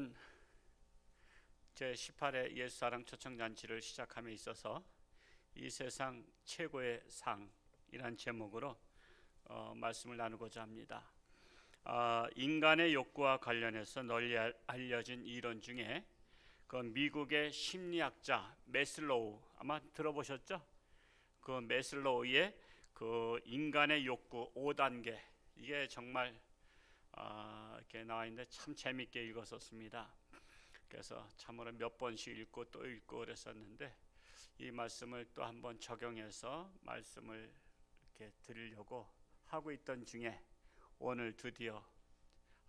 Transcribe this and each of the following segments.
오늘은 제18회 예수사랑 초청잔치를 시작함에 있어서 이 세상 최고의 상이란 제목으로 말씀을 나누고자 합니다. 인간의 욕구와 관련해서 널리 알려진 이론 중에 그 미국의 심리학자 매슬로우, 아마 들어보셨죠? 그 매슬로우의 그 인간의 욕구 5단계, 이게 정말 이렇게 나와 있는데 참 재밌게 읽었었습니다. 그래서 참으로 몇 번씩 읽고 또 읽고 그랬었는데 이 말씀을 또 한번 적용해서 말씀을 이렇게 드리려고 하고 있던 중에 오늘 드디어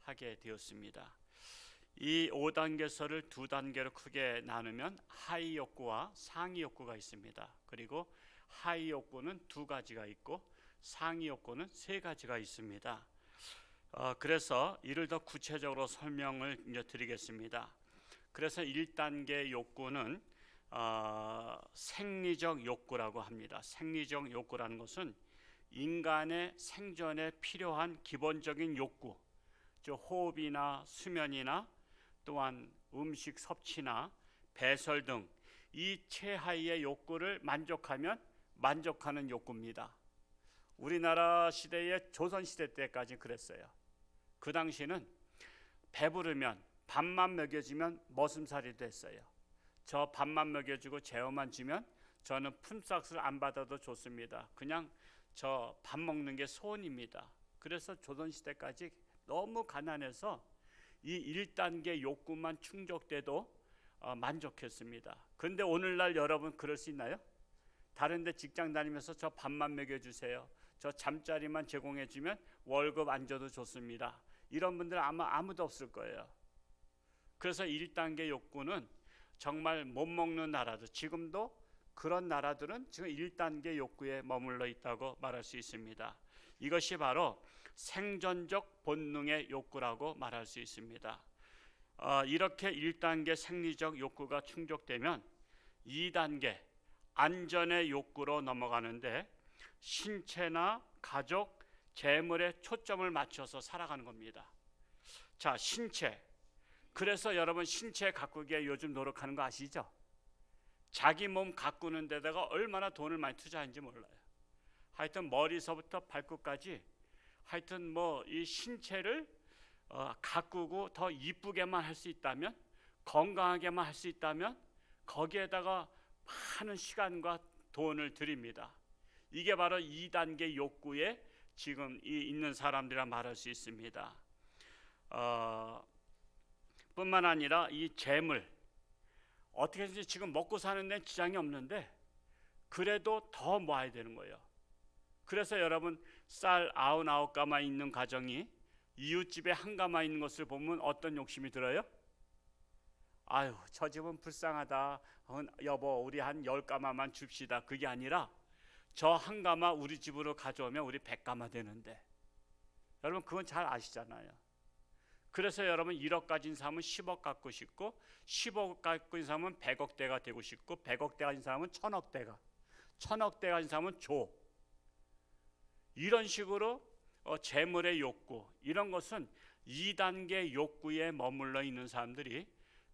하게 되었습니다. 이 5단계서를 두 단계로 크게 나누면 하위 욕구와 상위 욕구가 있습니다. 그리고 하위 욕구는 두 가지가 있고 상위 욕구는 세 가지가 있습니다. 그래서 이를 더 구체적으로 설명을 이제 드리겠습니다. 그래서 1단계 욕구는 생리적 욕구라고 합니다. 생리적 욕구라는 것은 인간의 생존에 필요한 기본적인 욕구, 즉 호흡이나 수면이나 또한 음식 섭취나 배설 등 이 최하위의 욕구를 만족하면 만족하는 욕구입니다. 우리나라 시대의 조선시대 때까지 그랬어요. 그 당시는 배부르면 밥만 먹여주면 머슴살이 됐어요. 저 밥만 먹여주고 재워만 주면 저는 품삯을 안 받아도 좋습니다. 그냥 저 밥 먹는 게 소원입니다. 그래서 조선시대까지 너무 가난해서 이 1단계 욕구만 충족돼도 만족했습니다. 그런데 오늘날 여러분 그럴 수 있나요? 다른 데 직장 다니면서 저 밥만 먹여주세요, 저 잠자리만 제공해주면 월급 안 줘도 좋습니다, 이런 분들 아마 아무도 없을 거예요. 그래서 1단계 욕구는 정말 못 먹는 나라도, 지금도 그런 나라들은 지금 1단계 욕구에 머물러 있다고 말할 수 있습니다. 이것이 바로 생존적 본능의 욕구라고 말할 수 있습니다. 이렇게 1단계 생리적 욕구가 충족되면 2단계 안전의 욕구로 넘어가는데 신체나 가족, 재물에 초점을 맞춰서 살아가는 겁니다. 자, 신체. 그래서 여러분 신체 가꾸기에 요즘 노력하는 거 아시죠? 자기 몸 가꾸는 데다가 얼마나 돈을 많이 투자하는지 몰라요. 하여튼 머리서부터 발끝까지 하여튼 뭐 이 신체를 가꾸고 더 이쁘게만 할 수 있다면, 건강하게만 할 수 있다면 거기에다가 많은 시간과 돈을 들입니다. 이게 바로 2단계 욕구에 지금 있는 사람들이라 말할 수 있습니다. 뿐만 아니라 이 재물, 어떻게든지 지금 먹고 사는 데는 지장이 없는데 그래도 더 모아야 되는 거예요. 그래서 여러분 쌀 99가마 있는 가정이 이웃집에 한 가마 있는 것을 보면 어떤 욕심이 들어요? 아유, 저 집은 불쌍하다, 여보 우리 한 10가마만 줍시다, 그게 아니라 저 한 가마 우리 집으로 가져오면 우리 100가마 되는데. 여러분 그건 잘 아시잖아요. 그래서 여러분 1억 가진 사람은 10억 갖고 싶고, 10억 갖고 있는 사람은 100억대가 되고 싶고, 100억대 가진 사람은 1000억대가, 1000억대 가진 사람은 조. 이런 식으로 재물의 욕구, 이런 것은 2단계 욕구에 머물러 있는 사람들이,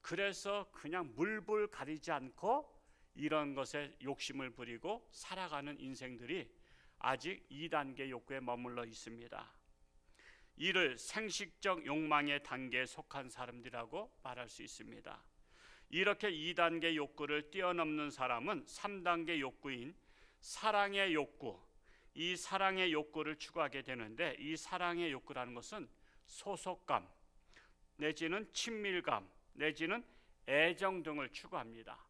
그래서 그냥 물불 가리지 않고 이런 것에 욕심을 부리고 살아가는 인생들이 아직 2단계 욕구에 머물러 있습니다. 이를 생식적 욕망의 단계에 속한 사람들이라고 말할 수 있습니다. 이렇게 2단계 욕구를 뛰어넘는 사람은 3단계 욕구인 사랑의 욕구, 이 사랑의 욕구를 추구하게 되는데, 이 사랑의 욕구라는 것은 소속감 내지는 친밀감 내지는 애정 등을 추구합니다.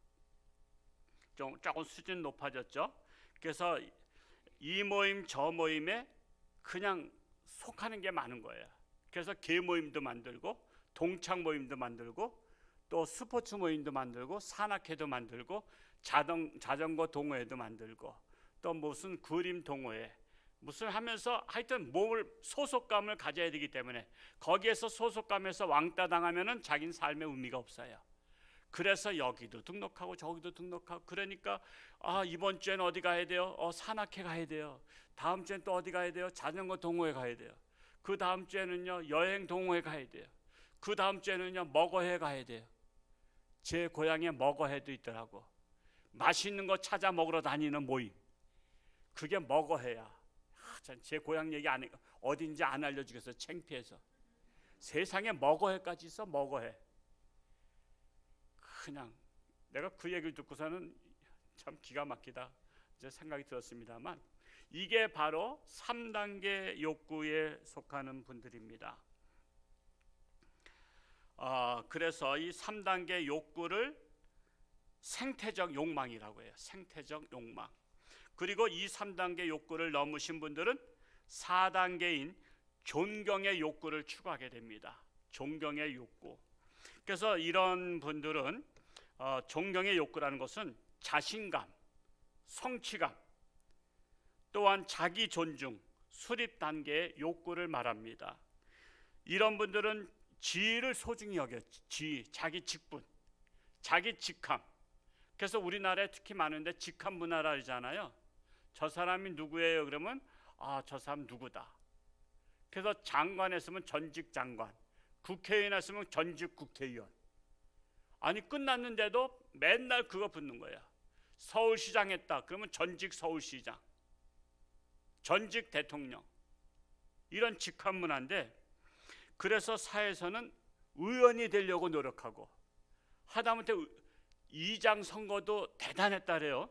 조금 수준 높아졌죠. 그래서 이 모임 저 모임에 그냥 속하는 게 많은 거예요. 그래서 개 모임도 만들고, 동창 모임도 만들고, 또 스포츠 모임도 만들고, 산악회도 만들고, 자전거 동호회도 만들고, 또 무슨 그림 동호회, 무슨 하면서 하여튼 몸을 소속감을 가져야 되기 때문에, 거기에서 소속감에서 왕따 당하면은 자기는 삶의 의미가 없어요. 그래서 여기도 등록하고 저기도 등록하고, 그러니까 이번 주엔 어디 가야 돼요? 산악회 가야 돼요. 다음 주엔 또 어디 가야 돼요? 자전거 동호회 가야 돼요. 그 다음 주에는요 여행 동호회 가야 돼요. 그 다음 주에는요 먹어해 가야 돼요. 제 고향에 먹어해도 있더라고. 맛있는 거 찾아 먹으러 다니는 모임. 그게 먹어해야. 제 고향 얘기 안 해. 어딘지 안 알려주겠어. 창피해서. 세상에 먹어해까지 있어. 먹어해. 그냥 내가 그 얘기를 듣고서는 참 기가 막히다 이제 생각이 들었습니다만, 이게 바로 3단계 욕구에 속하는 분들입니다. 그래서 이 3단계 욕구를 생태적 욕망이라고 해요. 생태적 욕망. 그리고 이 3단계 욕구를 넘으신 분들은 4단계인 존경의 욕구를 추구하게 됩니다. 존경의 욕구. 그래서 이런 분들은 존경의 욕구라는 것은 자신감, 성취감, 또한 자기 존중, 수립 단계의 욕구를 말합니다. 이런 분들은 지위를 소중히 여겨. 지위, 자기 직분, 자기 직함. 그래서 우리나라에 특히 많은데 직함 문화라잖아요. 저 사람이 누구예요? 그러면 저 사람 누구다. 그래서 장관 했으면 전직 장관, 국회의원 했으면 전직 국회의원. 아니 끝났는데도 맨날 그거 붙는 거야. 서울시장 했다. 그러면 전직 서울시장, 전직 대통령. 이런 직함 문화인데, 그래서 사회에서는 의원이 되려고 노력하고, 하다못해 이장 선거도 대단했다래요.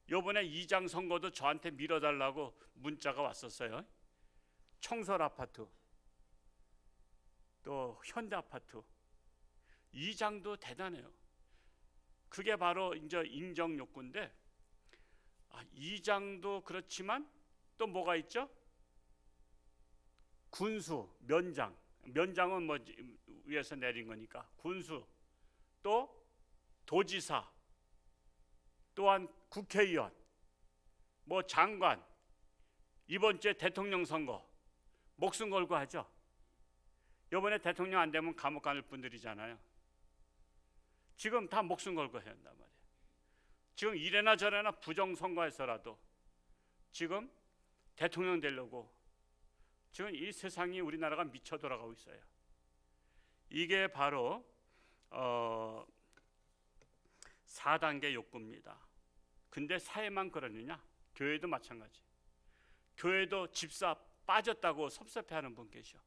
요번에 이장 선거도 저한테 밀어달라고 문자가 왔었어요. 청설 아파트, 또 현대 아파트, 이장도 대단해요. 그게 바로 이제 인정 욕구인데, 이장도 그렇지만 또 뭐가 있죠? 군수, 면장. 면장은 뭐 위에서 내린 거니까. 군수, 또 도지사, 또한 국회의원, 뭐 장관, 이번 주에 대통령 선거 목숨 걸고 하죠. 이번에 대통령 안 되면 감옥 가는 분들이잖아요. 지금 다 목숨 걸고 해야 한단 말이에요. 지금 이래나 저래나 부정선거에서라도 지금 대통령 되려고 지금 이 세상이, 우리나라가 미쳐 돌아가고 있어요. 이게 바로 4단계 욕구입니다. 근데 사회만 그러느냐? 교회도 마찬가지. 교회도 집사 빠졌다고 섭섭해하는 분 계셔.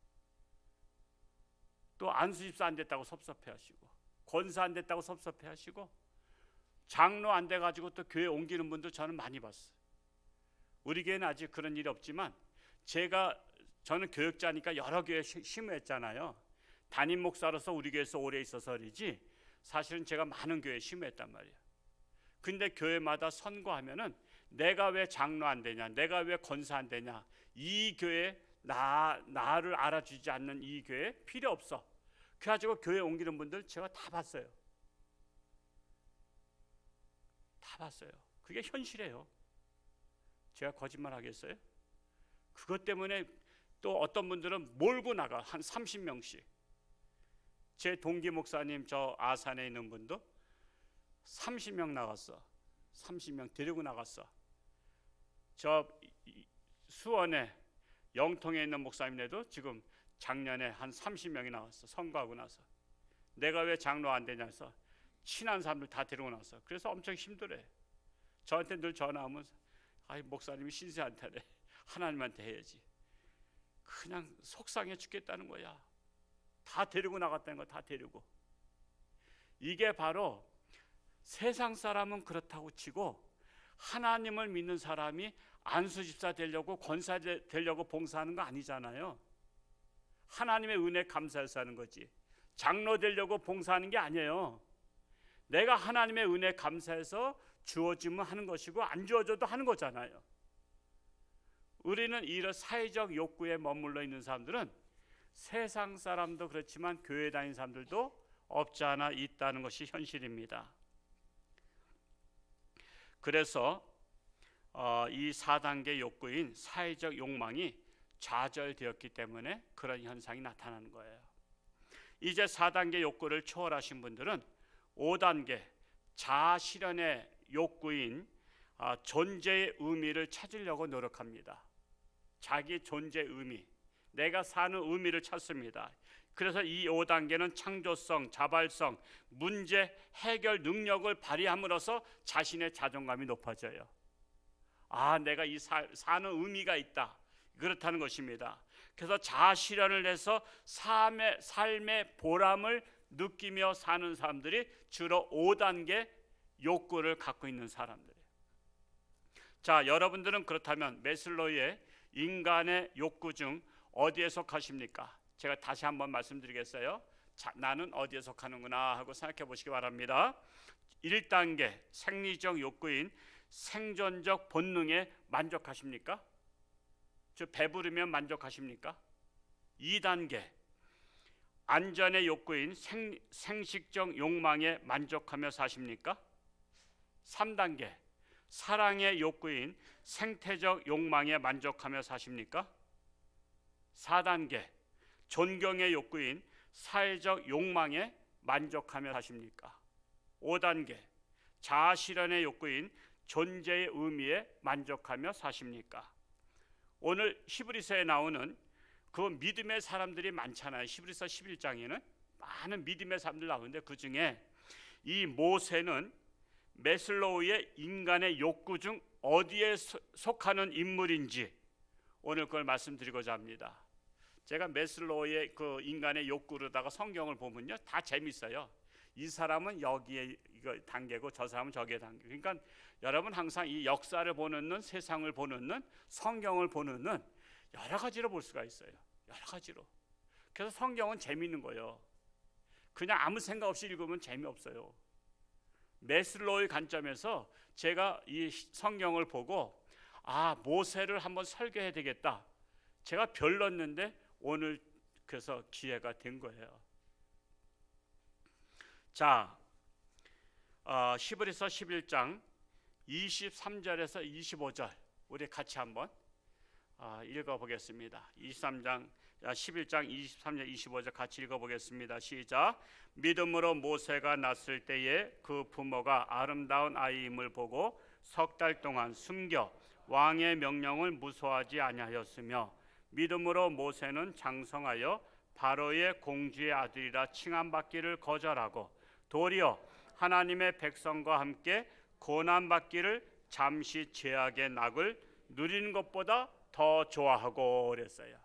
또 안수 집사 안 됐다고 섭섭해하시고, 권사 안 됐다고 섭섭해하시고, 장로 안 돼가지고 또 교회 옮기는 분도 저는 많이 봤어요. 우리 교회는 아직 그런 일이 없지만, 저는 교육자니까 여러 교회에 심우했잖아요. 담임 목사로서 우리 교회에서 오래 있어서이지 사실은 제가 많은 교회에 심우했단 말이에요. 근데 교회마다 선거하면은 내가 왜 장로 안 되냐, 내가 왜 권사 안 되냐, 이 교회 나를 알아주지 않는 이 교회 필요 없어. 그래가지고 교회 옮기는 분들 제가 다 봤어요. 다 봤어요. 그게 현실이에요. 제가 거짓말 하겠어요? 그것 때문에 또 어떤 분들은 몰고 나가. 한 30명씩. 제 동기 목사님 저 아산에 있는 분도 30명 나갔어. 30명 데리고 나갔어. 저 수원에 영통에 있는 목사님네도 지금 작년에 한 30명이 나왔어. 선거하고 나서 내가 왜 장로 안 되냐 해서 친한 사람들 다 데리고 나왔어. 그래서 엄청 힘들어해. 저한테 늘 전화하면 목사님이 신세한테래. 하나님한테 해야지. 그냥 속상해 죽겠다는 거야. 다 데리고 나갔다는 거야. 다 데리고. 이게 바로 세상 사람은 그렇다고 치고, 하나님을 믿는 사람이 안수집사 되려고 권사 되려고 봉사하는 거 아니잖아요. 하나님의 은혜 감사해서 하는 거지. 장로 되려고 봉사하는 게 아니에요. 내가 하나님의 은혜 감사해서 주어지면 하는 것이고, 안 주어져도 하는 거잖아요. 우리는 이런 사회적 욕구에 머물러 있는 사람들은 세상 사람도 그렇지만 교회 다니는 사람들도 없지 않아 있다는 것이 현실입니다. 그래서 이 4단계 욕구인 사회적 욕망이 좌절되었기 때문에 그런 현상이 나타나는 거예요. 이제 4단계 욕구를 초월하신 분들은 5단계 자아실현의 욕구인 존재의 의미를 찾으려고 노력합니다. 자기 존재 의미, 내가 사는 의미를 찾습니다. 그래서 이 5단계는 창조성, 자발성, 문제 해결 능력을 발휘함으로써 자신의 자존감이 높아져요. 아, 내가 이 사는 의미가 있다, 그렇다는 것입니다. 그래서 자아 실현을 해서 삶의 보람을 느끼며 사는 사람들이 주로 5단계 욕구를 갖고 있는 사람들이에요. 자, 여러분들은 그렇다면 매슬로우의 인간의 욕구 중 어디에 속하십니까? 제가 다시 한번 말씀드리겠어요. 자, 나는 어디에 속하는구나 하고 생각해 보시기 바랍니다. 1단계 생리적 욕구인 생존적 본능에 만족하십니까? 즉 배부르면 만족하십니까? 2단계 안전의 욕구인 생식적 욕망에 만족하며 사십니까? 3단계 사랑의 욕구인 생태적 욕망에 만족하며 사십니까? 4단계 존경의 욕구인 사회적 욕망에 만족하며 사십니까? 5단계 자아 실현의 욕구인 존재의 의미에 만족하며 사십니까? 오늘 히브리서에 나오는 그 믿음의 사람들이 많잖아요. 히브리서 11장에는 많은 믿음의 사람들 나오는데 그 중에 이 모세는 매슬로우의 인간의 욕구 중 어디에 속하는 인물인지 오늘 그걸 말씀드리고자 합니다. 제가 매슬로우의 그 인간의 욕구로다가 성경을 보면요, 다 재밌어요. 이 사람은 여기에 이거 단계고 저 사람은 저기에 단계. 그러니까 여러분 항상 이 역사를 보는 눈, 세상을 보는 눈, 성경을 보는 눈 여러 가지로 볼 수가 있어요. 여러 가지로. 그래서 성경은 재미있는 거예요. 그냥 아무 생각 없이 읽으면 재미없어요. 매슬로우의 관점에서 제가 이 성경을 보고 아, 모세를 한번 설교해야 되겠다. 제가 별렀는데 오늘 그래서 기회가 된 거예요. 자, 히브리서 11장 23절에서 25절 우리 같이 한번 읽어보겠습니다. 11장 23절 25절 같이 읽어보겠습니다. 시작. 믿음으로 모세가 낳았을 때에 그 부모가 아름다운 아이임을 보고 석 달 동안 숨겨 왕의 명령을 무소하지 아니하였으며 믿음으로 모세는 장성하여 바로의 공주의 아들이라 칭함받기를 거절하고 도리어 하나님의 백성과 함께 고난받기를 잠시 죄악의 낙을 누리는 것보다 더 좋아하고 그랬어요.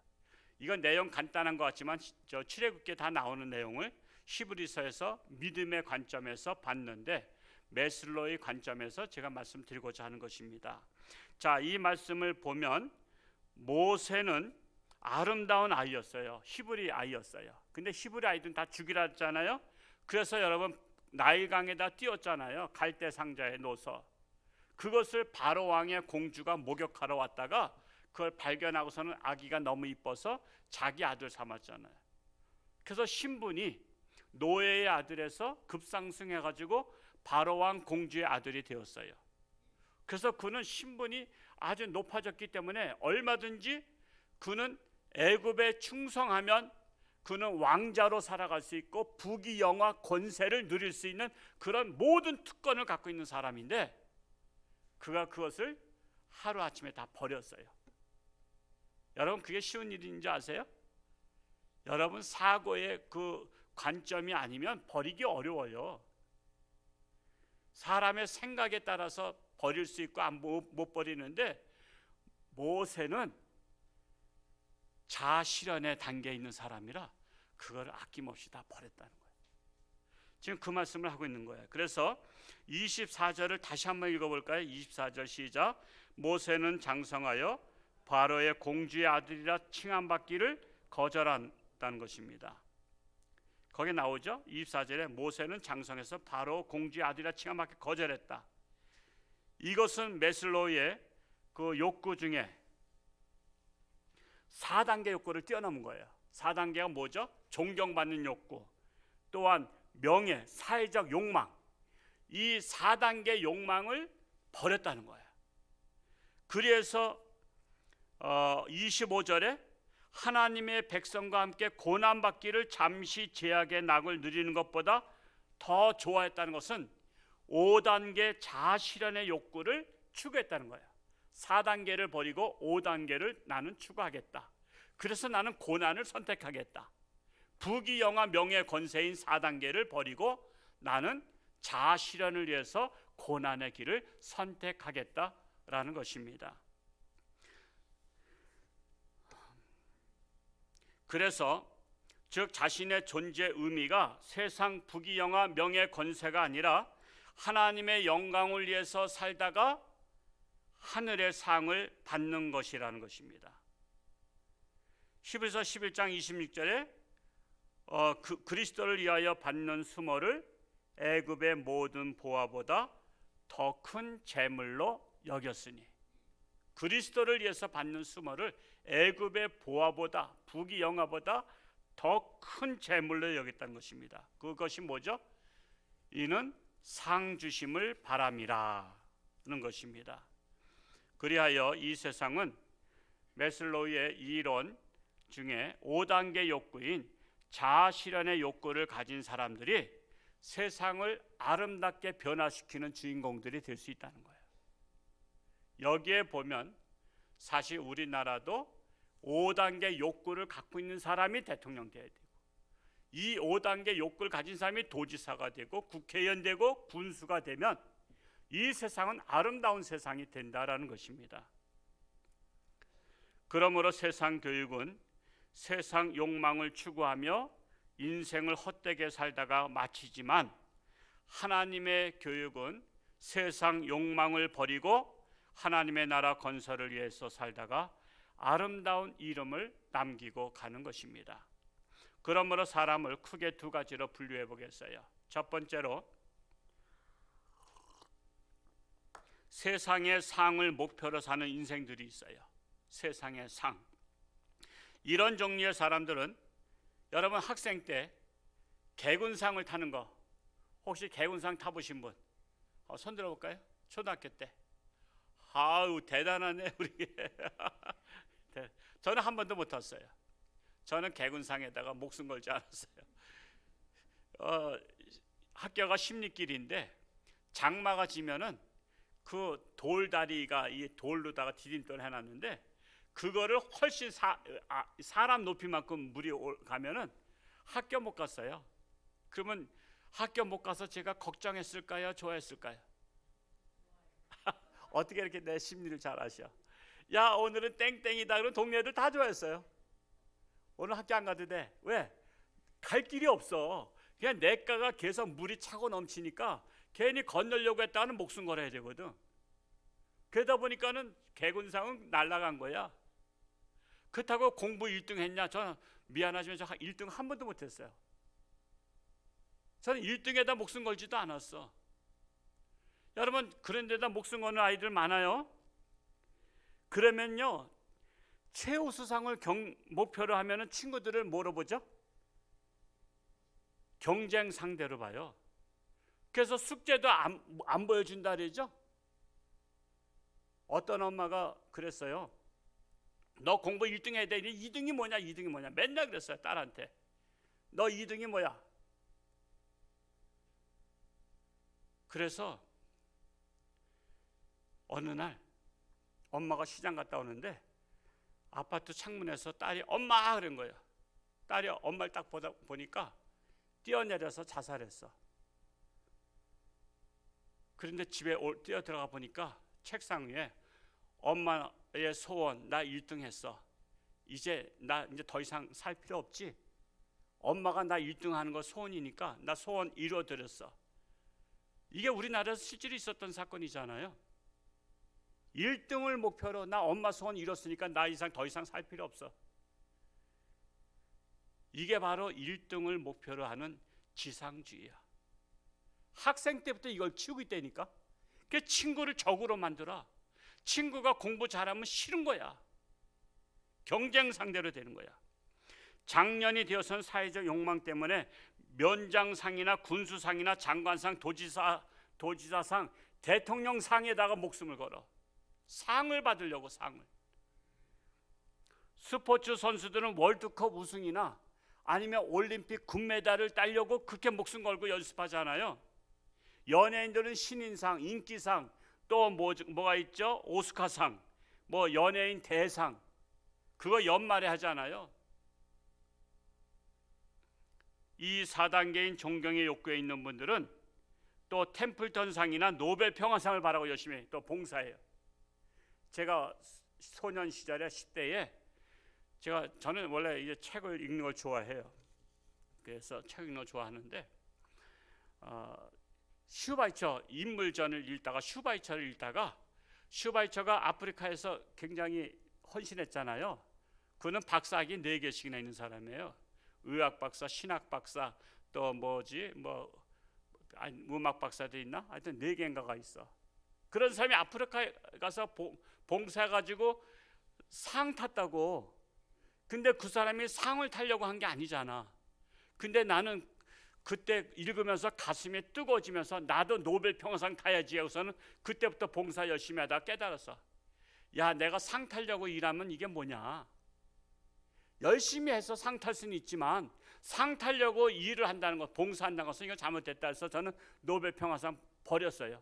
이건 내용 간단한 것 같지만 저 출애굽기에 다 나오는 내용을 히브리서에서 믿음의 관점에서 봤는데 매슬로우의 관점에서 제가 말씀드리고자 하는 것입니다. 자, 이 말씀을 보면 모세는 아름다운 아이였어요. 히브리 아이였어요. 근데 히브리 아이들은 다 죽이라 했잖아요. 그래서 여러분 나일강에다 띄웠잖아요. 갈대 상자에 넣어서. 그것을 바로 왕의 공주가 목욕하러 왔다가 그걸 발견하고서는 아기가 너무 이뻐서 자기 아들 삼았잖아요. 그래서 신분이 노예의 아들에서 급상승해가지고 바로 왕 공주의 아들이 되었어요. 그래서 그는 신분이 아주 높아졌기 때문에 얼마든지 그는 애굽에 충성하면 그는 왕자로 살아갈 수 있고 부귀영화 권세를 누릴 수 있는 그런 모든 특권을 갖고 있는 사람인데 그가 그것을 하루아침에 다 버렸어요. 여러분 그게 쉬운 일인지 아세요? 여러분 사고의 그 관점이 아니면 버리기 어려워요. 사람의 생각에 따라서 버릴 수 있고 못 버리는데 모세는 자아 실현의 단계에 있는 사람이라 그걸 아낌없이 다 버렸다는 거예요. 지금 그 말씀을 하고 있는 거예요. 그래서 24절을 다시 한번 읽어볼까요? 24절 시작. 모세는 장성하여 바로의 공주의 아들이라 칭함받기를 거절한다는 것입니다. 거기 나오죠. 24절에 모세는 장성해서 바로 공주의 아들이라 칭함받기 거절했다. 이것은 매슬로우의 그 욕구 중에 4단계 욕구를 뛰어넘은 거예요. 4단계가 뭐죠? 존경받는 욕구, 또한 명예, 사회적 욕망. 이 4단계 욕망을 버렸다는 거예요. 그래서 25절에 하나님의 백성과 함께 고난받기를 잠시 죄악의 낙을 누리는 것보다 더 좋아했다는 것은 5단계 자아 실현의 욕구를 추구했다는 거예요. 4단계를 버리고 5단계를 나는 추구하겠다. 그래서 나는 고난을 선택하겠다. 부귀영화 명예 권세인 4단계를 버리고 나는 자아 실현을 위해서 고난의 길을 선택하겠다라는 것입니다. 그래서 즉 자신의 존재 의미가 세상 부귀영화 명예 권세가 아니라 하나님의 영광을 위해서 살다가 하늘의 상을 받는 것이라는 것입니다. 히브리서 11장 26절에 그리스도를 위하여 받는 수모를 애굽의 모든 보화보다 더 큰 재물로 여겼으니, 그리스도를 위해서 받는 수모를 애굽의 보화보다, 부귀영화보다 더 큰 재물로 여겼다는 것입니다. 그것이 뭐죠? 이는 상 주심을 바람이라는 것입니다. 그리하여 이 세상은 매슬로우의 이론 중에 5단계 욕구인 자아 실현의 욕구를 가진 사람들이 세상을 아름답게 변화시키는 주인공들이 될 수 있다는 거예요. 여기에 보면 사실 우리나라도 5단계 욕구를 갖고 있는 사람이 대통령 돼야 되고, 이 5단계 욕구를 가진 사람이 도지사가 되고 국회의원 되고 군수가 되면 이 세상은 아름다운 세상이 된다라는 것입니다. 그러므로 세상 교육은 세상 욕망을 추구하며 인생을 헛되게 살다가 마치지만, 하나님의 교육은 세상 욕망을 버리고 하나님의 나라 건설을 위해서 살다가 아름다운 이름을 남기고 가는 것입니다. 그러므로 사람을 크게 두 가지로 분류해 보겠어요. 첫 번째로 세상의 상을 목표로 사는 인생들이 있어요. 세상의 상. 이런 종류의 사람들은 여러분 학생 때 개군상을 타는 거, 혹시 개군상 타보신 분 손 들어볼까요? 초등학교 때. 아우 대단하네 우리. 저는 한 번도 못 탔어요. 저는 개군상에다가 목숨 걸지 않았어요. 학교가 십리길인데 장마가 지면은 그 돌다리가 이 돌로다가 디딤돌 해놨는데, 그거를 훨씬 사람 높이만큼 물이 가면은 학교 못 갔어요. 그러면 학교 못 가서 제가 걱정했을까요? 좋아했을까요? 어떻게 이렇게 내 심리를 잘 아셔? 야 오늘은 땡땡이다 그러면 동네 애들 다 좋아했어요. 오늘 학교 안 가도 돼. 왜? 갈 길이 없어. 그냥 냇가가 계속 물이 차고 넘치니까 괜히 건너려고 했다가는 목숨 걸어야 되거든. 그러다 보니까는 개군상은 날아간 거야. 그렇다고 공부 1등 했냐? 저는 미안하지만 저 1등 한 번도 못했어요. 저는 1등에다 목숨 걸지도 않았어. 여러분 그런 데다 목숨 거는 아이들 많아요. 그러면요 최우수상을 목표로 하면은 친구들을 뭐로 보죠? 경쟁 상대로 봐요. 그래서 숙제도 안 보여준다 그러죠. 어떤 엄마가 그랬어요. 너 공부 1등 해야 돼. 2등이 뭐냐 2등이 뭐냐 맨날 그랬어요 딸한테. 너 2등이 뭐야. 그래서 어느 날 엄마가 시장 갔다 오는데 아파트 창문에서 딸이 엄마 그런 거예요. 딸이 엄마를 딱 보니까 뛰어내려서 자살했어. 그런데 집에 뛰어 들어가 보니까 책상 위에 엄마의 소원, 나 1등 했어. 이제 더 이상 살 필요 없지. 엄마가 나 1등 하는 거 소원이니까 나 소원 이루어드렸어. 이게 우리나라에서 실제로 있었던 사건이잖아요. 1등을 목표로 나 엄마 소원 이뤘으니까 나 더 이상 살 필요 없어. 이게 바로 1등을 목표로 하는 지상주의야. 학생 때부터 이걸 키우고 있다니까. 그 친구를 적으로 만들어. 친구가 공부 잘하면 싫은 거야. 경쟁 상대로 되는 거야. 장년이 되어서는 사회적 욕망 때문에 면장상이나 군수상이나 장관상, 도지사상, 대통령상에다가 목숨을 걸어. 상을 받으려고 상을. 스포츠 선수들은 월드컵 우승이나 아니면 올림픽 금메달을 따려고 그렇게 목숨 걸고 연습하잖아요. 연예인들은 신인상, 인기상, 또 뭐가 있죠? 오스카상, 뭐 연예인 대상, 그거 연말에 하잖아요. 이 4단계인 존경의 욕구에 있는 분들은 또 템플턴상이나 노벨 평화상을 바라고 열심히 또 봉사해요. 제가 소년 시절에 10대에 저는 원래 이제 책을 읽는 걸 좋아해요. 그래서 책 읽는 걸 좋아하는데 슈바이처 인물전을 읽다가 슈바이처가 아프리카에서 굉장히 헌신했잖아요. 그는 박사학위 4개씩이나 있는 사람이에요. 의학 박사, 신학 박사, 또 음악 박사도 있나? 하여튼 4개인가가 있어. 그런 사람이 아프리카에 가서 봉사해가지고 상 탔다고. 근데 그 사람이 상을 타려고 한 게 아니잖아. 근데 나는 그때 읽으면서 가슴이 뜨거워지면서 나도 노벨 평화상 타야지 하고서는 그때부터 봉사 열심히 하다가 깨달았어. 야, 내가 상 타려고 일하면 이게 뭐냐. 열심히 해서 상 탈 수는 있지만 상 타려고 일을 한다는 것, 봉사한다는 것은 이거 잘못됐다 해서 저는 노벨 평화상 버렸어요.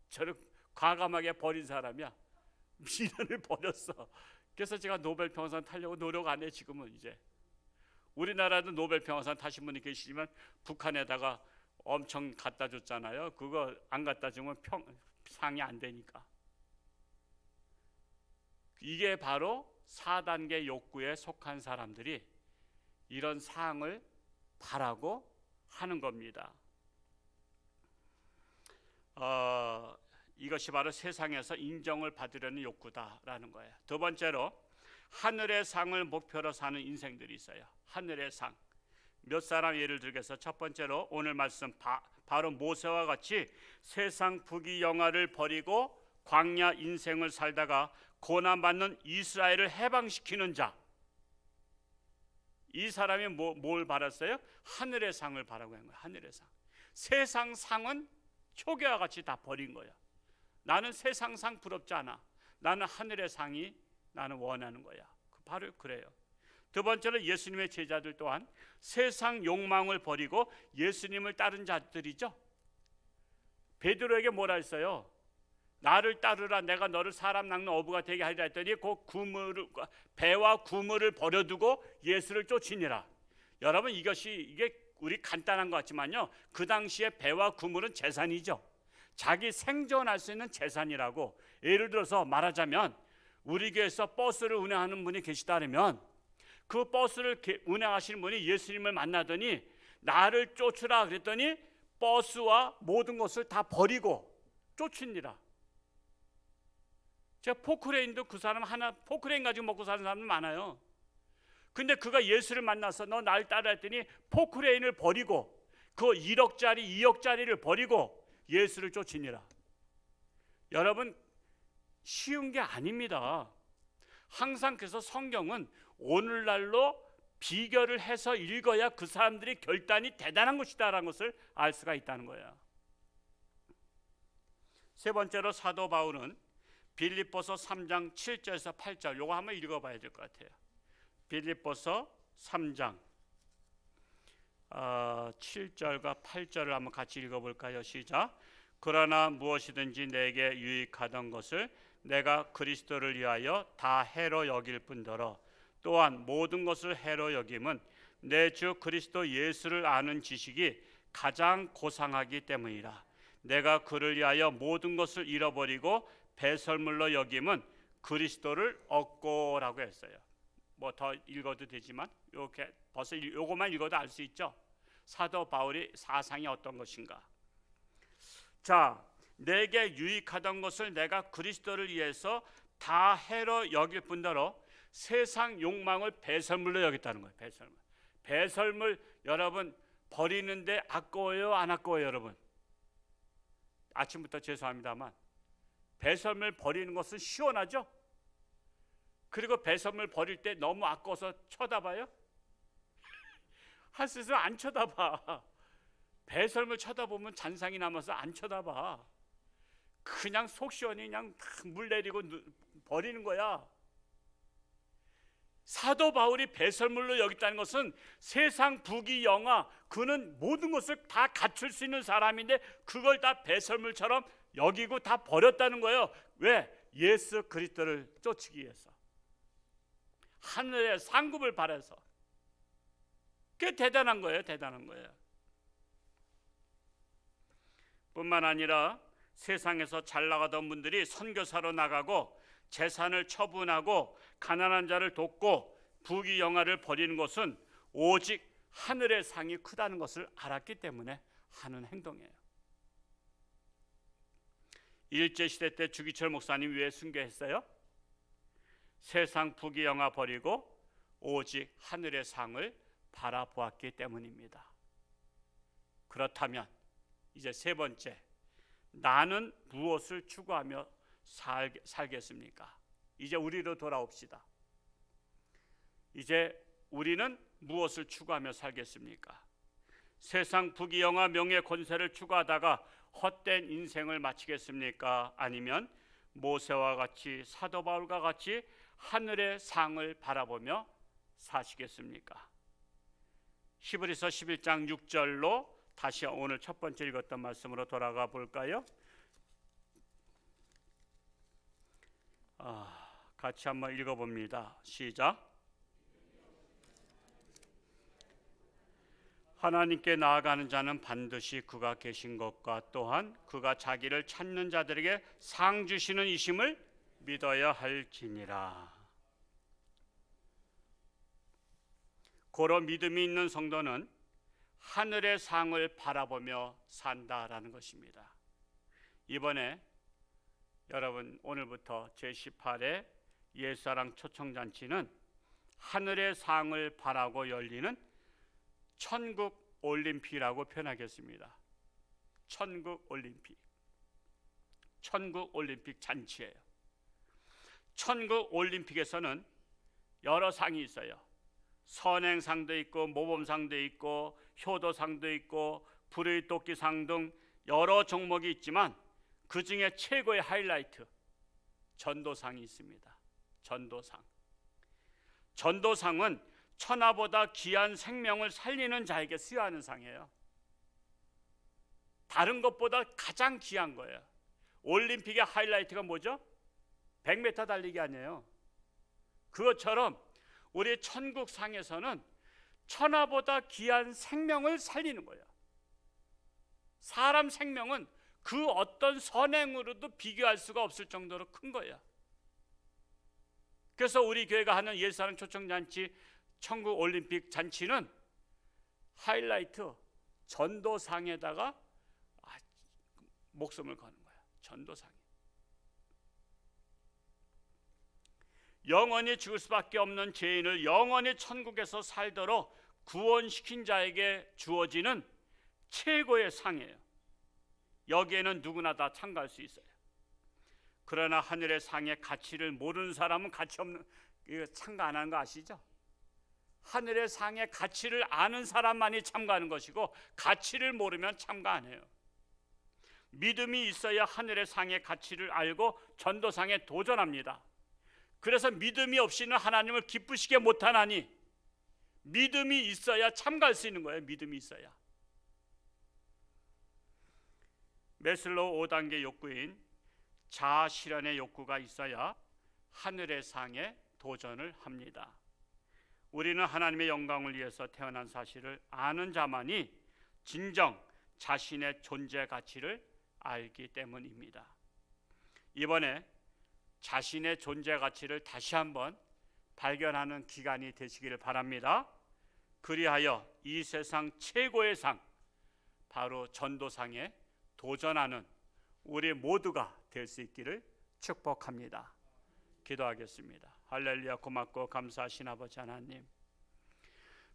저를 과감하게 버린 사람이야. 미련을 버렸어. 그래서 제가 노벨 평화상 타려고 노력 안 해. 지금은 이제 우리나라도 노벨 평화상 타신 분이 계시지만 북한에다가 엄청 갖다 줬잖아요. 그거 안 갖다 주면 상이 안 되니까. 이게 바로 4단계 욕구에 속한 사람들이 이런 상을 바라고 하는 겁니다. 이것이 바로 세상에서 인정을 받으려는 욕구다라는 거예요. 두 번째로 하늘의 상을 목표로 사는 인생들이 있어요. 하늘의 상. 몇 사람 예를 들겠어. 첫 번째로 오늘 말씀 바로 모세와 같이 세상 부귀영화를 버리고 광야 인생을 살다가 고난받는 이스라엘을 해방시키는 자. 이 사람이 뭘 바랐어요? 하늘의 상을 바라고 한 거예요. 하늘의 상. 세상 상은 초기와 같이 다 버린 거예요. 나는 세상 상 부럽지 않아. 나는 하늘의 상이 나는 원하는 거야. 바로 그래요. 두 번째로 예수님의 제자들 또한 세상 욕망을 버리고 예수님을 따른 자들이죠. 베드로에게 뭐라 했어요? 나를 따르라, 내가 너를 사람 낚는 어부가 되게 하리라 했더니 그 배와 구물을 버려두고 예수를 쫓으니라. 여러분, 이게 우리 간단한 것 같지만요, 그 당시에 배와 구물은 재산이죠. 자기 생존할 수 있는 재산이라고. 예를 들어서 말하자면 우리 교회에서 버스를 운행하는 분이 계시다면 그 버스를 운행하시는 분이 예수님을 만나더니 나를 쫓으라 그랬더니 버스와 모든 것을 다 버리고 쫓으니라. 제가 포크레인도 그 사람 하나, 포크레인 가지고 먹고 사는 사람 많아요. 근데 그가 예수를 만나서 너 날 따라 했더니 포크레인을 버리고 그 1억짜리 2억짜리를 버리고 예수를 쫓으니라. 여러분, 쉬운 게 아닙니다. 항상 그래서 성경은 오늘날로 비교를 해서 읽어야 그 사람들이 결단이 대단한 것이다라는 것을 알 수가 있다는 거예요. 세 번째로 사도 바울은 빌립보서 3장 7절에서 8절, 요거 한번 읽어봐야 될 것 같아요. 빌립보서 3장 7절과 8절을 한번 같이 읽어볼까요? 시작. 그러나 무엇이든지 내게 유익하던 것을 내가 그리스도를 위하여 다 해로 여길 뿐더러 또한 모든 것을 해로 여김은 내 주 그리스도 예수를 아는 지식이 가장 고상하기 때문이라. 내가 그를 위하여 모든 것을 잃어버리고 배설물로 여김은 그리스도를 얻고라고 했어요. 뭐 더 읽어도 되지만 이렇게 벌써 요거만 읽어도 알 수 있죠. 사도 바울의 사상이 어떤 것인가. 자, 내게 유익하던 것을 내가 그리스도를 위해서 다 해로 여길 뿐더러 세상 욕망을 배설물로 여겼다는 거예요. 배설물 여러분 버리는데 아까워요, 안 아까워요, 여러분? 아침부터 죄송합니다만 배설물 버리는 것은 시원하죠? 그리고 배설물 버릴 때 너무 아까워서 쳐다봐요? 할 수 있으면 안 쳐다봐. 배설물 쳐다보면 잔상이 남아서 안 쳐다봐. 그냥 속 시원히 그냥 물 내리고 버리는 거야. 사도 바울이 배설물로 여겼다는 것은 세상 부귀영화, 그는 모든 것을 다 갖출 수 있는 사람인데 그걸 다 배설물처럼 여기고 다 버렸다는 거예요. 왜? 예수 그리스도를 쫓기 위해서, 하늘의 상급을 바라서. 그게 대단한 거예요. 대단한 거예요. 뿐만 아니라 세상에서 잘 나가던 분들이 선교사로 나가고 재산을 처분하고 가난한 자를 돕고 부귀영화를 버리는 것은 오직 하늘의 상이 크다는 것을 알았기 때문에 하는 행동이에요. 일제시대 때 주기철 목사님 왜 순교했어요? 세상 부귀영화 버리고 오직 하늘의 상을 바라보았기 때문입니다. 그렇다면 이제 세 번째, 나는 무엇을 추구하며 살겠습니까? 이제 우리로 돌아옵시다. 이제 우리는 무엇을 추구하며 살겠습니까? 세상 부귀영화 명예 권세를 추구하다가 헛된 인생을 마치겠습니까? 아니면 모세와 같이 사도 바울과 같이 하늘의 상을 바라보며 사시겠습니까? 히브리서 11장 6절로 다시 오늘 첫 번째 읽었던 말씀으로 돌아가 볼까요? 같이 한번 읽어봅니다. 시작. 하나님께 나아가는 자는 반드시 그가 계신 것과 또한 그가 자기를 찾는 자들에게 상 주시는 이심을 믿어야 할지니라. 고로 믿음이 있는 성도는 하늘의 상을 바라보며 산다라는 것입니다. 이번에 여러분 오늘부터 제18회 옛사랑 초청잔치는 하늘의 상을 바라고 열리는 천국 올림픽이라고 표현하겠습니다. 천국 올림픽 잔치예요. 천국 올림픽에서는 여러 상이 있어요. 선행상도 있고 모범상도 있고 효도상도 있고 불의 도끼상 등 여러 종목이 있지만 그 중에 최고의 하이라이트 전도상이 있습니다. 전도상은 천하보다 귀한 생명을 살리는 자에게 수여하는 상이에요. 다른 것보다 가장 귀한 거예요. 올림픽의 하이라이트가 뭐죠? 100m 달리기 아니에요. 그것처럼 우리 천국상에서는 천하보다 귀한 생명을 살리는 거예요. 사람 생명은 그 어떤 선행으로도 비교할 수가 없을 정도로 큰 거예요. 그래서 우리 교회가 하는 옛사랑 초청잔치 천국 올림픽 잔치는 하이라이트 전도상에다가 목숨을 거는 거예요. 전도상에. 영원히 죽을 수밖에 없는 죄인을 영원히 천국에서 살도록 구원시킨 자에게 주어지는 최고의 상이에요. 여기에는 누구나 다 참가할 수 있어요. 그러나 하늘의 상의 가치를 모르는 사람은 가치 없는, 참가 안 하는 거 아시죠? 하늘의 상의 가치를 아는 사람만이 참가하는 것이고 가치를 모르면 참가 안 해요. 믿음이 있어야 하늘의 상의 가치를 알고 전도상에 도전합니다. 그래서 믿음이 없이는 하나님을 기쁘시게 못하나니 믿음이 있어야 참가할 수 있는 거예요. 믿음이 있어야. 메슬로우 5단계 욕구인 자아 실현의 욕구가 있어야 하늘의 상에 도전을 합니다. 우리는 하나님의 영광을 위해서 태어난 사실을 아는 자만이 진정 자신의 존재 가치를 알기 때문입니다. 이번에 자신의 존재 가치를 다시 한번 발견하는 기간이 되시기를 바랍니다. 그리하여 이 세상 최고의 상, 바로 전도상에 도전하는 우리 모두가 될 수 있기를 축복합니다. 기도하겠습니다. 할렐루야. 고맙고 감사하신 아버지 하나님,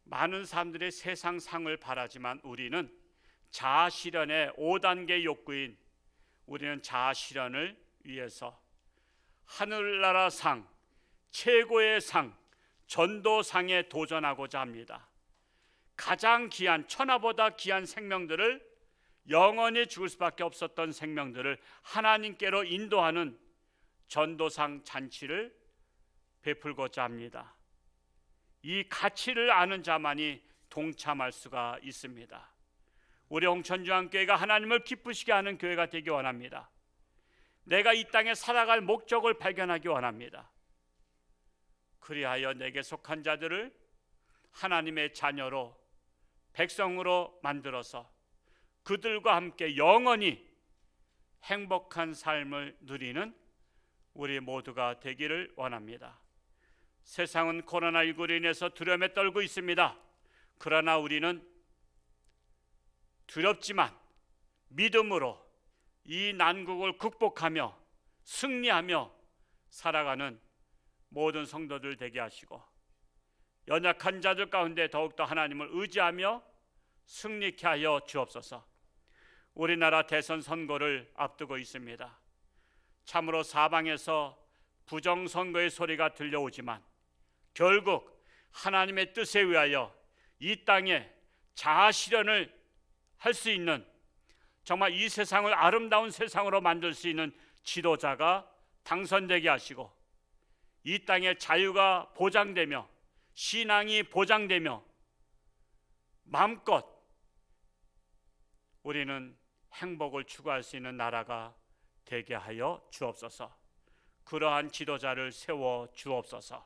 많은 사람들이 세상 상을 바라지만 우리는 자아 실현의 5단계 욕구인 우리는 자아 실현을 위해서 하늘나라 상, 최고의 상, 전도상에 도전하고자 합니다. 가장 귀한, 천하보다 귀한 생명들을, 영원히 죽을 수밖에 없었던 생명들을 하나님께로 인도하는 전도상 잔치를 베풀고자 합니다. 이 가치를 아는 자만이 동참할 수가 있습니다. 우리 홍천중앙교회가 하나님을 기쁘시게 하는 교회가 되기 원합니다. 내가 이 땅에 살아갈 목적을 발견하기 원합니다. 그리하여 내게 속한 자들을 하나님의 자녀로 백성으로 만들어서 그들과 함께 영원히 행복한 삶을 누리는 우리 모두가 되기를 원합니다. 세상은 코로나19로 인해서 두려움에 떨고 있습니다. 그러나 우리는 두렵지만 믿음으로 이 난국을 극복하며 승리하며 살아가는 모든 성도들 되게 하시고, 연약한 자들 가운데 더욱더 하나님을 의지하며 승리케 하여 주옵소서. 우리나라 대선 선거를 앞두고 있습니다. 참으로 사방에서 부정선거의 소리가 들려오지만 결국 하나님의 뜻에 의하여 이 땅에 자아실현을 할 수 있는, 정말 이 세상을 아름다운 세상으로 만들 수 있는 지도자가 당선되게 하시고, 이 땅에 자유가 보장되며 신앙이 보장되며 마음껏 우리는 행복을 추구할 수 있는 나라가 되게 하여 주옵소서. 그러한 지도자를 세워 주옵소서.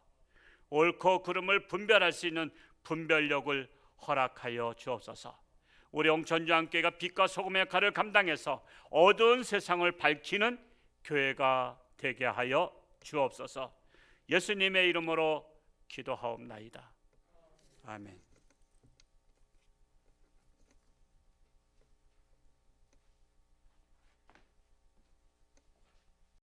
옳고 그름을 분별할 수 있는 분별력을 허락하여 주옵소서. 우리 홍천주안교회가 빛과 소금의 역할을 감당해서 어두운 세상을 밝히는 교회가 되게 하여 주옵소서. 예수님의 이름으로 기도하옵나이다. 아멘.